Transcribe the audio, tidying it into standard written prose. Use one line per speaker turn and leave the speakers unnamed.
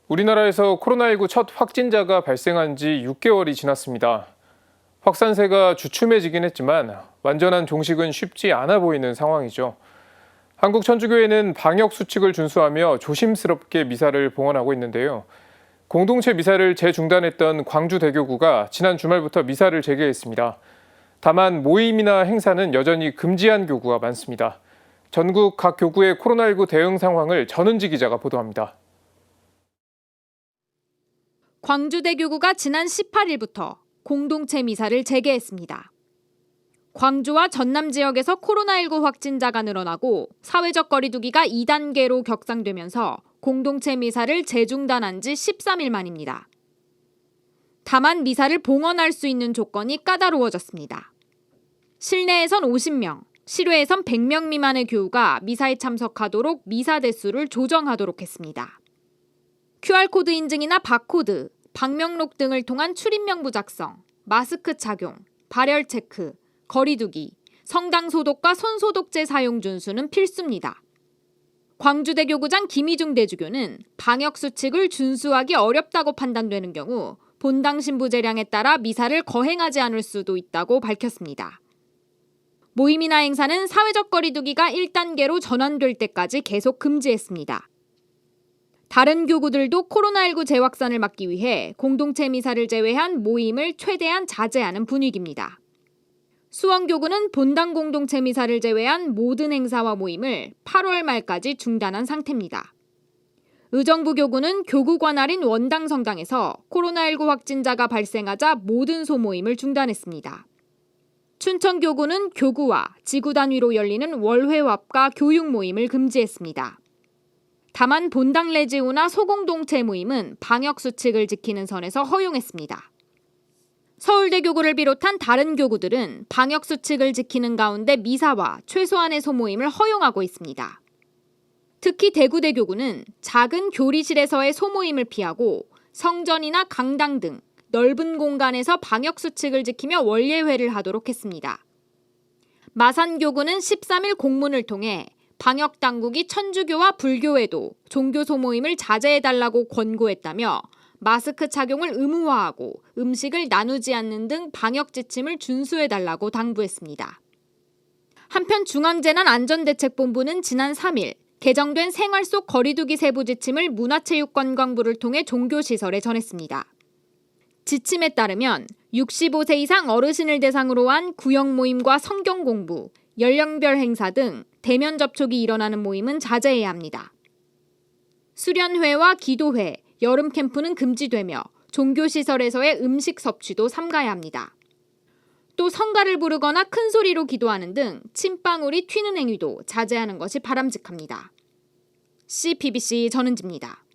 우리나라에서 코로나19 첫 확진자가 발생한 지 6개월이 지났습니다. 확산세가 주춤해지긴 했지만 완전한 종식은 쉽지 않아 보이는 상황이죠. 한국 천주교회는 방역 수칙을 준수하며 조심스럽게 미사를 봉헌하고 있는데요. 공동체 미사를 재중단했던 광주대교구가 지난 주말부터 미사를 재개했습니다. 다만 모임이나 행사는 여전히 금지한 교구가 많습니다. 전국 각 교구의 코로나19 대응 상황을 전은지 기자가 보도합니다.
광주대교구가 지난 18일부터 공동체 미사를 재개했습니다. 광주와 전남 지역에서 코로나19 확진자가 늘어나고 사회적 거리두기가 2단계로 격상되면서 공동체 미사를 재중단한 지 13일 만입니다. 다만 미사를 봉헌할 수 있는 조건이 까다로워졌습니다. 실내에선 50명, 실외에선 100명 미만의 교우가 미사에 참석하도록 미사 대수를 조정하도록 했습니다. QR코드 인증이나 바코드, 방명록 등을 통한 출입명부 작성, 마스크 착용, 발열 체크, 거리두기, 성당 소독과 손소독제 사용 준수는 필수입니다. 광주대교구장 김희중 대주교는 방역 수칙을 준수하기 어렵다고 판단되는 경우 본당 신부 재량에 따라 미사를 거행하지 않을 수도 있다고 밝혔습니다. 모임이나 행사는 사회적 거리두기가 1단계로 전환될 때까지 계속 금지했습니다. 다른 교구들도 코로나19 재확산을 막기 위해 공동체 미사를 제외한 모임을 최대한 자제하는 분위기입니다. 수원교구는 본당 공동체 미사를 제외한 모든 행사와 모임을 8월 말까지 중단한 상태입니다. 의정부 교구는 교구 관할인 원당 성당에서 코로나19 확진자가 발생하자 모든 소모임을 중단했습니다. 춘천교구는 교구와 지구 단위로 열리는 월회합과 교육 모임을 금지했습니다. 다만 본당 레지오나 소공동체 모임은 방역 수칙을 지키는 선에서 허용했습니다. 서울대교구를 비롯한 다른 교구들은 방역 수칙을 지키는 가운데 미사와 최소한의 소모임을 허용하고 있습니다. 특히 대구대교구는 작은 교리실에서의 소모임을 피하고 성전이나 강당 등 넓은 공간에서 방역 수칙을 지키며 원례회를 하도록 했습니다. 마산교구는 13일 공문을 통해 방역 당국이 천주교와 불교에도 종교 소모임을 자제해달라고 권고했다며 마스크 착용을 의무화하고 음식을 나누지 않는 등 방역 지침을 준수해달라고 당부했습니다. 한편 중앙재난안전대책본부는 지난 3일 개정된 생활 속 거리두기 세부 지침을 문화체육관광부를 통해 종교시설에 전했습니다. 지침에 따르면 65세 이상 어르신을 대상으로 한 구역 모임과 성경 공부, 연령별 행사 등 대면 접촉이 일어나는 모임은 자제해야 합니다. 수련회와 기도회, 여름 캠프는 금지되며 종교시설에서의 음식 섭취도 삼가야 합니다. 또 성가를 부르거나 큰 소리로 기도하는 등 침방울이 튀는 행위도 자제하는 것이 바람직합니다. CBBC 전은지입니다.